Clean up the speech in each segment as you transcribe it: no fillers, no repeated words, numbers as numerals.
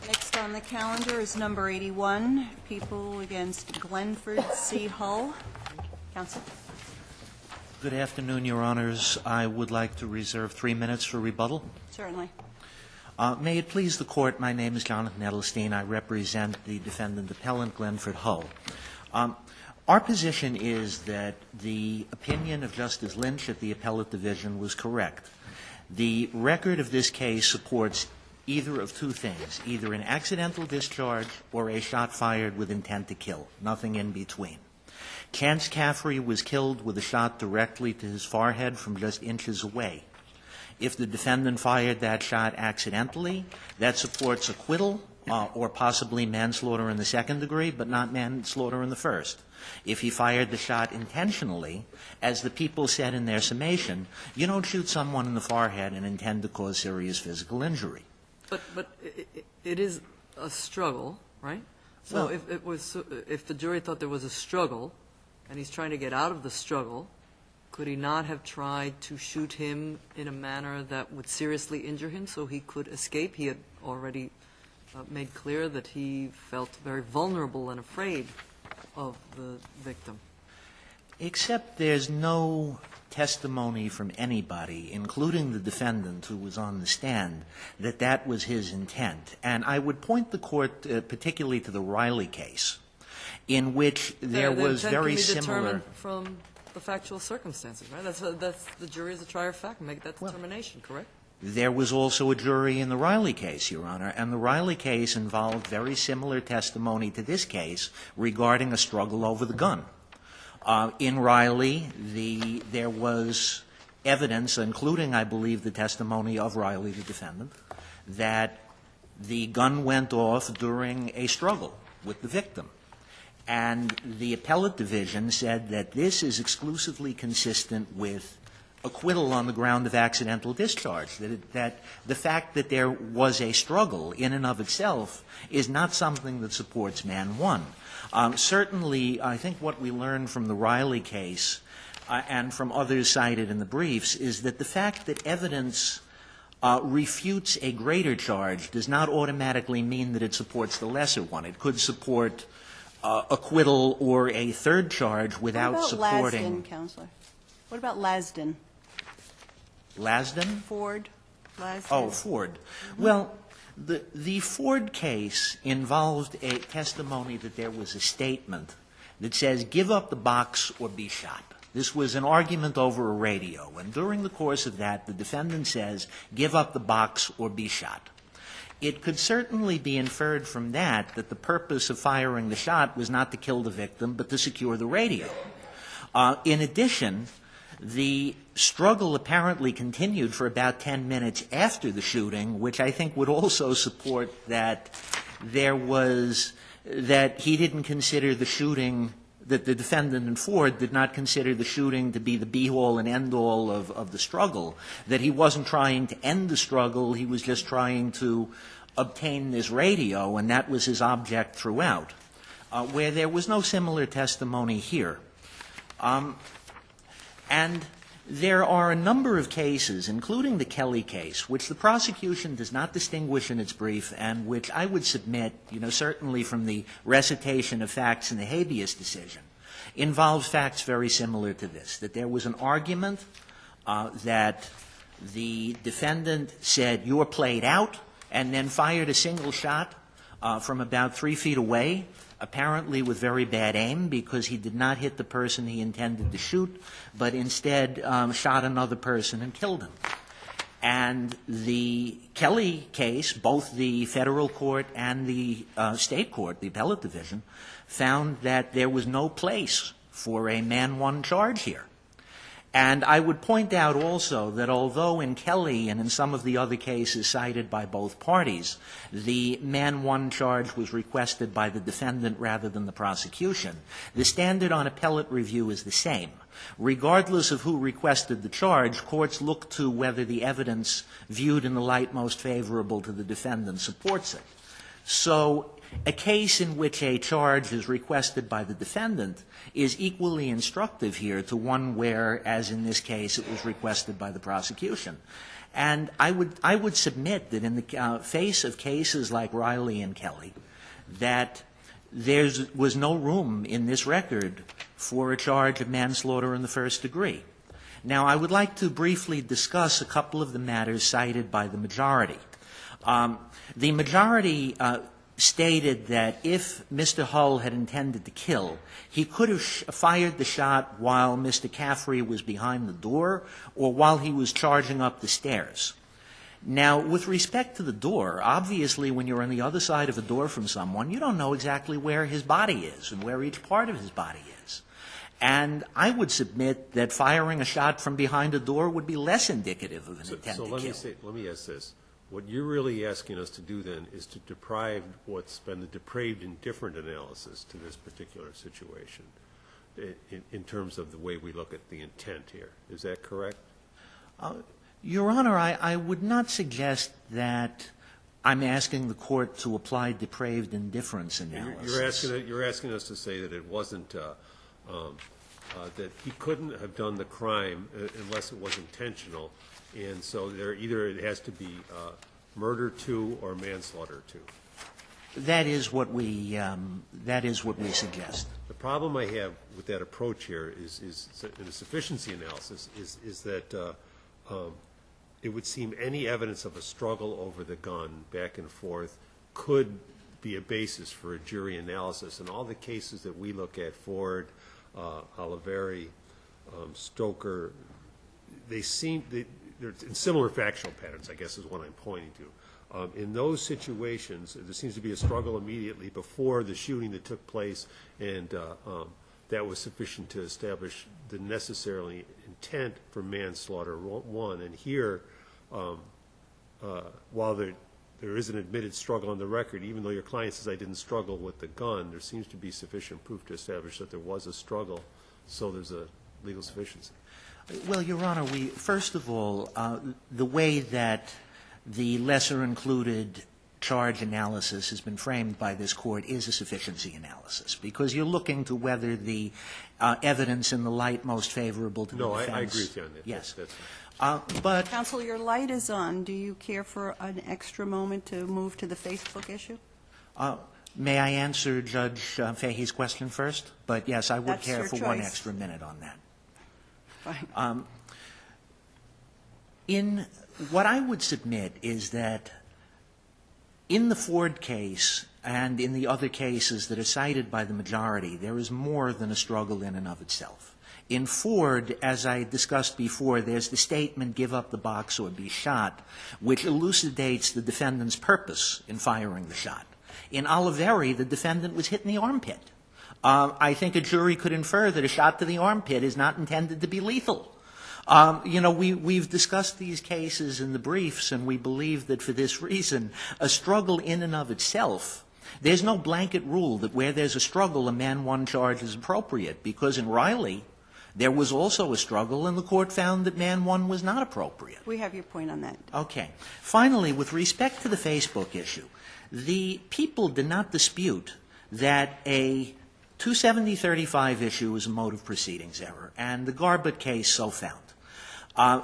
Next on the calendar is number 81, People against Glenfor C. Hull. Counsel. Good afternoon, Your Honors. I would like to reserve 3 minutes for rebuttal. Certainly. May it please the Court, my name is Jonathan Edelstein. I represent the defendant appellant Glenfor Hull. Our position is that the opinion of Justice Lynch at the Appellate Division was correct. The record of this case supports either of two things, either an accidental discharge or a shot fired with intent to kill, nothing in between. Chance Caffrey was killed with a shot directly to his forehead from just inches away. If the defendant fired that shot accidentally, that supports acquittal or possibly manslaughter in the second degree, but not manslaughter in the first. If he fired the shot intentionally, as the people said in their summation, you don't shoot someone in the forehead and intend to cause serious physical injury. But it is a struggle, right? So if the jury thought there was a struggle and he's trying to get out of the struggle, could he not have tried to shoot him in a manner that would seriously injure him so he could escape? He had already made clear that he felt very vulnerable and afraid of the victim. Except there's no testimony from anybody, including the defendant who was on the stand, that that was his intent. And I would point the Court particularly to the Riley case, in which there was very similar. Determined from the factual circumstances, right? That's the jury is a trier of fact, make that determination, correct? There was also a jury in the Riley case, Your Honor, and the Riley case involved very similar testimony to this case regarding a struggle over the gun. In Riley, there was evidence, including, I believe, the testimony of Riley, the defendant, that the gun went off during a struggle with the victim. And the appellate division said that this is exclusively consistent with acquittal on the ground of accidental discharge, that the fact that there was a struggle in and of itself is not something that supports man one. Certainly, I think what we learned from the Riley case and from others cited in the briefs is that the fact that evidence refutes a greater charge does not automatically mean that it supports the lesser one. It could support acquittal or a third charge without supporting. What about Lasden, Counselor? What about Lasden? Lasden? Ford? Lasden? Oh, Ford. Well, the Ford case involved a testimony that there was a statement that says, give up the box or be shot. This was an argument over a radio, and during the course of that, the defendant says, give up the box or be shot. It could certainly be inferred from that the purpose of firing the shot was not to kill the victim, but to secure the radio. In addition, the struggle apparently continued for about 10 minutes after the shooting, which I think would also support that there was – that he didn't consider the shooting – that the defendant in Ford did not consider the shooting to be the be-all and end-all of the struggle, that he wasn't trying to end the struggle, he was just trying to obtain this radio, and that was his object throughout, where there was no similar testimony here. And there are a number of cases, including the Kelly case, which the prosecution does not distinguish in its brief and which I would submit, certainly from the recitation of facts in the habeas decision, involves facts very similar to this, that there was an argument that the defendant said, you're played out, and then fired a single shot from about 3 feet away, apparently with very bad aim because he did not hit the person he intended to shoot, but instead shot another person and killed him. And the Kelly case, both the federal court and the state court, the appellate division, found that there was no place for a man-one charge here. And I would point out also that although in Kelly and in some of the other cases cited by both parties, the man-one charge was requested by the defendant rather than the prosecution, the standard on appellate review is the same. Regardless of who requested the charge, courts look to whether the evidence viewed in the light most favorable to the defendant supports it. So a case in which a charge is requested by the defendant is equally instructive here to one where, as in this case, it was requested by the prosecution. And I would submit that in the face of cases like Riley and Kelly, that there was no room in this record for a charge of manslaughter in the first degree. Now, I would like to briefly discuss a couple of the matters cited by the majority. The majority stated that if Mr. Hull had intended to kill, he could have fired the shot while Mr. Caffrey was behind the door or while he was charging up the stairs. Now, with respect to the door, obviously when you're on the other side of a door from someone, you don't know exactly where his body is and where each part of his body is. And I would submit that firing a shot from behind a door would be less indicative of an intent to kill. So let me ask this. What you're really asking us to do then is to deprive what's been the depraved indifferent analysis to this particular situation in terms of the way we look at the intent here. Is that correct? Your Honor, I would not suggest that I'm asking the Court to apply depraved indifference analysis. You're asking us to say that it wasn't that he couldn't have done the crime unless it was intentional, and so either it has to be murder to or manslaughter to. That is what we suggest. The problem I have with that approach here is in the sufficiency analysis is that it would seem any evidence of a struggle over the gun back and forth could be a basis for a jury analysis. And all the cases that we look at, Ford, Oliveri, Stoker, they're in similar factual patterns, I guess is what I'm pointing to. In those situations, there seems to be a struggle immediately before the shooting that took place, and that was sufficient to establish the necessarily intent for manslaughter, one. And here, while there is an admitted struggle on the record, even though your client says I didn't struggle with the gun, there seems to be sufficient proof to establish that there was a struggle, so there's a legal sufficiency. Well, Your Honor, first of all, the way that the lesser included charge analysis has been framed by this Court is a sufficiency analysis, because you're looking to whether the evidence in the light most favorable to the defense. No, I agree with you on that. Yes. That's but Counsel, your light is on. Do you care for an extra moment to move to the Facebook issue? May I answer Judge Fahey's question first? But yes, I would That's care your for one choice. extra minute on that. Fine. In what I would submit is that in the Ford case and in the other cases that are cited by the majority, there is more than a struggle in and of itself. In Ford, as I discussed before, there's the statement, give up the box or be shot, which elucidates the defendant's purpose in firing the shot. In Oliveri, the defendant was hit in the armpit. I think a jury could infer that a shot to the armpit is not intended to be lethal. We've discussed these cases in the briefs, and we believe that for this reason, a struggle in and of itself, there's no blanket rule that where there's a struggle, a man-one charge is appropriate, because in Riley, there was also a struggle, and the Court found that man-one was not appropriate. We have your point on that. Okay. Finally, with respect to the Facebook issue, the people did not dispute that a 270-35 issue is a mode of proceedings error, and the Garbutt case so found.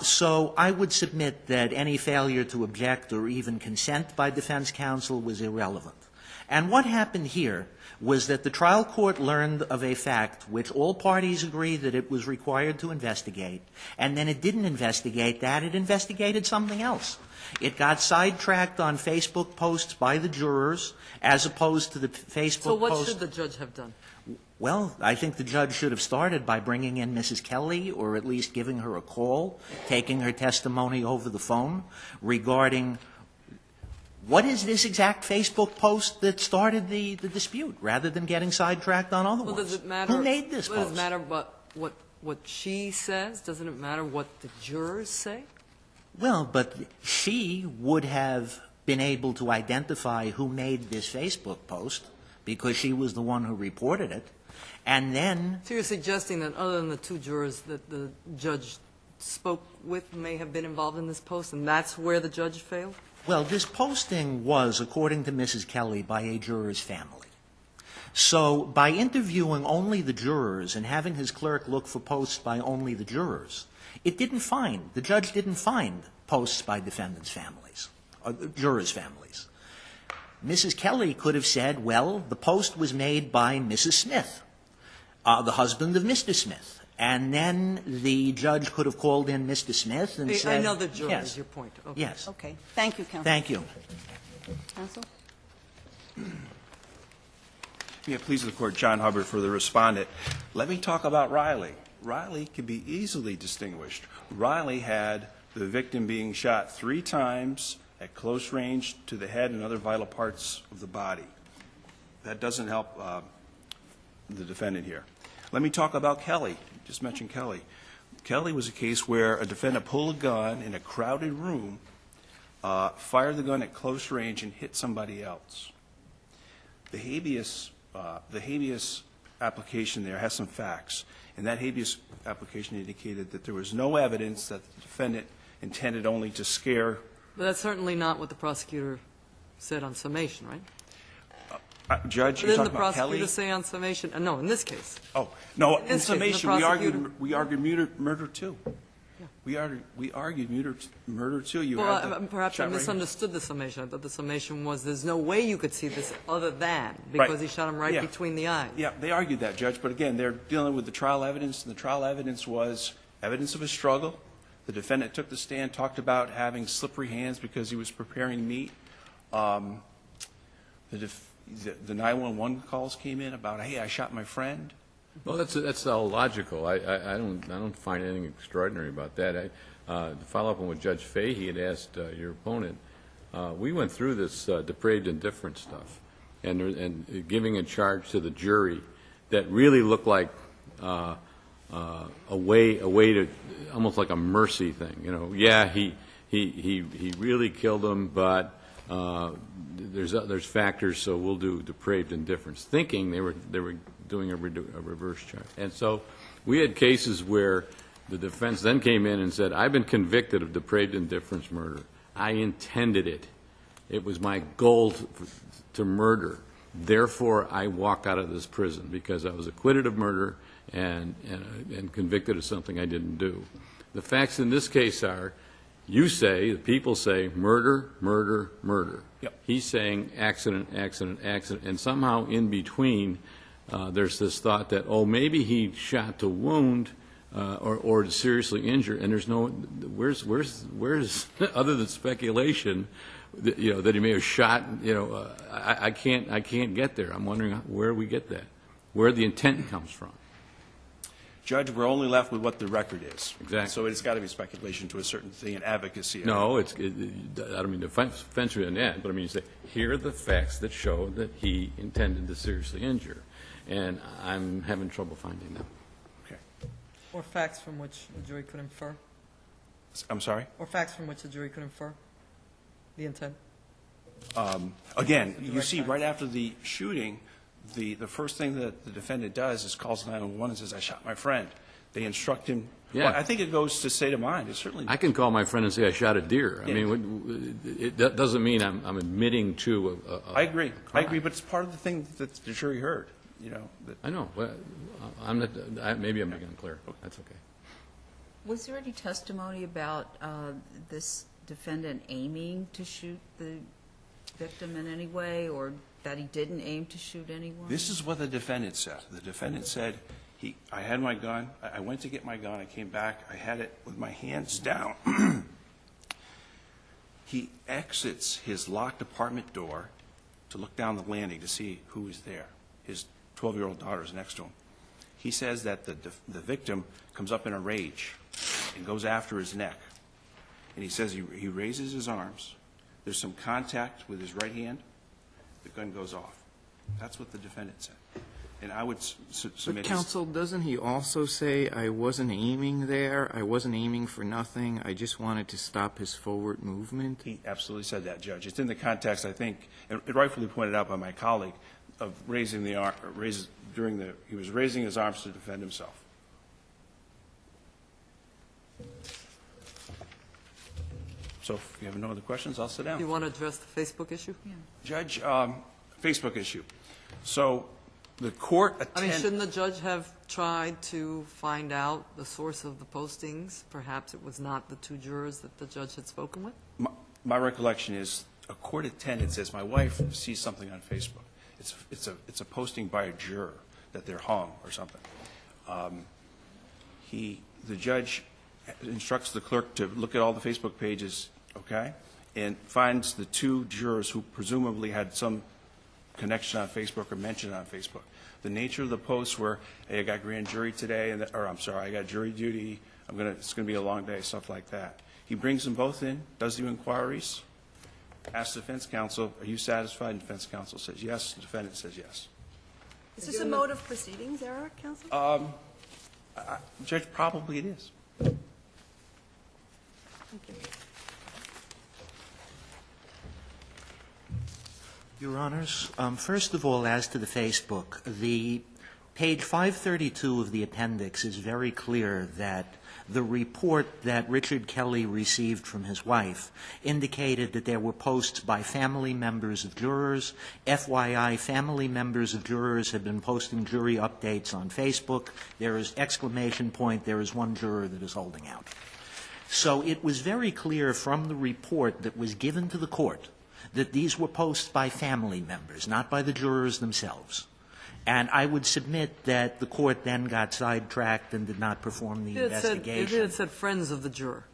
So I would submit that any failure to object or even consent by defense counsel was irrelevant. And what happened here was that the trial court learned of a fact which all parties agree that it was required to investigate, and then it didn't investigate that, it investigated something else. It got sidetracked on Facebook posts by the jurors as opposed to the Facebook So what post. should the judge have done? Well, I think the judge should have started by bringing in Mrs. Kelly, or at least giving her a call, taking her testimony over the phone regarding what is this exact Facebook post that started the dispute, rather than getting sidetracked on other Well, ones. does it matter? Who made this Does post? it matter what she says? Doesn't it matter what the jurors say? Well, but she would have been able to identify who made this Facebook post because she was the one who reported it. And then So you're suggesting that other than the two jurors that the judge spoke with may have been involved in this post, and that's where the judge failed? well, this posting was, according to Mrs. Kelly, by a juror's family. So by interviewing only the jurors and having his clerk look for posts by only the jurors, the judge didn't find posts by defendants' families, or the jurors' families. Mrs. Kelly could have said, well, the post was made by Mrs. Smith, the husband of Mr. Smith. And then the judge could have called in Mr. Smith and said... I know the jury yes, is your point. Okay. Yes. Okay, thank you, counsel. Thank you. Counsel? May it please the Court, John Hubbard for the respondent. Let me talk about Riley. Riley can be easily distinguished. Riley had the victim being shot 3 times at close range to the head and other vital parts of the body. That doesn't help the defendant here. Let me talk about Kelly. Just mentioned Kelly. Kelly was a case where a defendant pulled a gun in a crowded room, fired the gun at close range, and hit somebody else. The habeas application there has some facts, and that habeas application indicated that there was no evidence that the defendant intended only to scare. But that's certainly not what the prosecutor said on summation, right? Judge, you're Didn't talking the about Kelly? prosecutor say on summation? No, in this case. Oh, no, In in this case, the summation, prosecutor- we argued murder too. We argued murder too. You had the Perhaps shot I right here. misunderstood the summation. I thought the summation was there's no way you could see this other than because he shot him right Yeah. between the eyes. Yeah, they argued that, Judge, but again, they're dealing with the trial evidence, and the trial evidence was evidence of a struggle. The defendant took the stand, talked about having slippery hands because he was preparing meat. The 911 calls came in about, hey, I shot my friend. Well, that's all logical. I don't find anything extraordinary about that. To follow up on what Judge Fahey had asked your opponent, we went through this depraved indifference stuff and giving a charge to the jury that really looked like a way to almost like a mercy thing. You know, yeah, he really killed him, but there's factors, so we'll do depraved indifference, thinking they were doing a reverse charge. And so we had cases where the defense then came in and said, I've been convicted of depraved indifference murder. I intended it. It was my goal to murder. Therefore, I walk out of this prison because I was acquitted of murder and convicted of something I didn't do. The facts in this case are, you say, the people say, murder, murder, murder. Yep. He's saying accident, accident, accident, and somehow in between there's this thought that, oh, maybe he shot to wound or to seriously injure, and there's no, where's other than speculation, that he may have shot, I can't get there. I'm wondering where we get that, where the intent comes from. Judge, we're only left with what the record is. Exactly. So it's got to be speculation to a certain thing in advocacy. No, I don't mean to offend you in that, but I mean to say, here are the facts that show that he intended to seriously injure, and I'm having trouble finding them. Okay. Or facts from which a jury could infer. I'm sorry? Or facts from which a jury could infer the intent. Again, you see right after the shooting, the first thing that the defendant does is calls 911 and says, I shot my friend. They instruct him. Yeah. Well, I think it goes to state of mind. It certainly I can call my friend and say I shot a deer. I Yeah. mean, that doesn't mean I'm admitting to a I agree. crime. I agree, but it's part of the thing that the jury heard, that I know. But I'm not, maybe I'm making it clear. That's okay. Was there any testimony about this defendant aiming to shoot the victim in any way, or that he didn't aim to shoot anyone? This is what the defendant said. The defendant said, I had my gun, I went to get my gun, I came back, I had it with my hands down. He exits his locked apartment door to look down the landing to see who is there. His 12-year-old daughter is next to him. He says that the victim comes up in a rage and goes after his neck. And he says he raises his arms. There's some contact with his right hand. The gun goes off. That's what the defendant said. And I would submit... But counsel, doesn't he also say, I wasn't aiming there, I wasn't aiming for nothing, I just wanted to stop his forward movement? He absolutely said that, Judge. It's in the context, I think, and rightfully pointed out by my colleague, of raising the arm, he was raising his arms to defend himself. So if you have no other questions, I'll sit down. You want to address the Facebook issue? Judge, Facebook issue. So The court I mean, shouldn't the judge have tried to find out the source of the postings? Perhaps it was not the two jurors that the judge had spoken with? My recollection is a court attendant says, my wife sees something on Facebook. It's a posting by a juror that they're hung or something. The judge instructs the clerk to look at all the Facebook pages, okay, and finds the two jurors who presumably had some connection on Facebook or mention on Facebook. The nature of the posts were, hey, I got grand jury today, I got jury duty, it's going to be a long day, stuff like that. He brings them both in, does the inquiries, asks the defense counsel, are you satisfied? And defense counsel says yes, the defendant says yes. Is this a mode of proceedings, error, counsel? Judge, probably it is. Thank you. Your Honors, first of all, as to the Facebook, the page 532 of the appendix is very clear that the report that Richard Kelly received from his wife indicated that there were posts by family members of jurors. FYI, family members of jurors have been posting jury updates on Facebook. There is exclamation point, there is one juror that is holding out. So it was very clear from the report that was given to the court that these were posts by family members, not by the jurors themselves. And I would submit that the court then got sidetracked and did not perform the investigation. It said friends of the juror.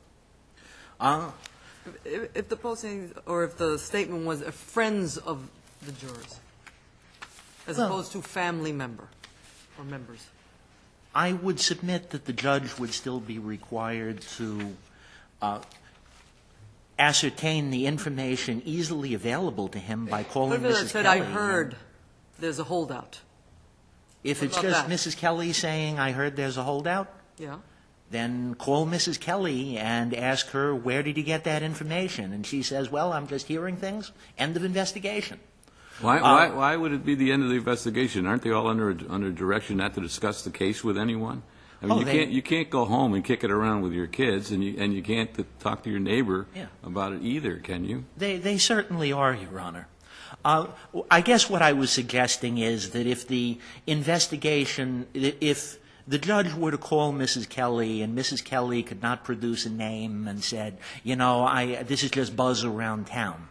If the posting, or if the statement was friends of the jurors, as opposed to family member or members. I would submit that the judge would still be required to ascertain the information easily available to him by calling What if Mrs. it said, Kelly. I heard there's a holdout? If What it's about just that? Mrs. Kelly saying, I heard there's a holdout, Yeah. then call Mrs. Kelly and ask her, where did you get that information? And she says, well, I'm just hearing things. End of investigation. Why would it be the end of the investigation? Aren't they all under direction not to discuss the case with anyone? I mean, you can't go home and kick it around with your kids, and you can't talk to your neighbor about it either, can you? They certainly are, Your Honor. I guess what I was suggesting is that if the investigation, if the judge were to call Mrs. Kelly and Mrs. Kelly could not produce a name and said, this is just buzz around town,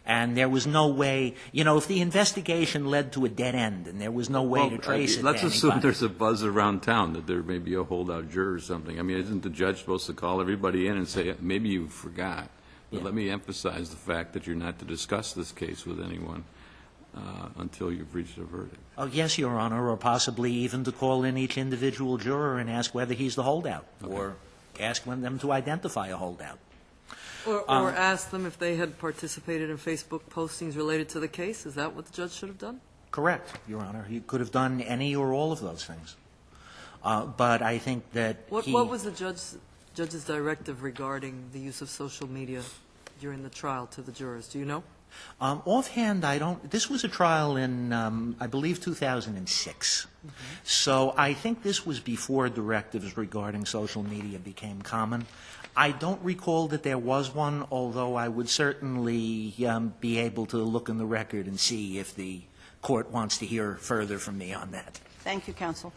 and there was no way, if the investigation led to a dead end and there was no way to trace it Let's to assume anybody. there's a buzz around town that there may be a holdout juror or something. I mean, isn't the judge supposed to call everybody in and say, maybe you forgot, but let me emphasize the fact that you're not to discuss this case with anyone until you've reached a verdict? Oh, yes, Your Honor, or possibly even to call in each individual juror and ask whether he's the holdout, or ask them to identify a holdout. Or ask them if they had participated in Facebook postings related to the case. Is that what the judge should have done? Correct, Your Honor. He could have done any or all of those things. But I think that What was the judge's directive regarding the use of social media during the trial to the jurors? Do you know? Offhand, I don't. This was a trial in, I believe, 2006. So I think this was before directives regarding social media became common. I don't recall that there was one, although I would certainly be able to look in the record and see if the court wants to hear further from me on that. Thank you, counsel.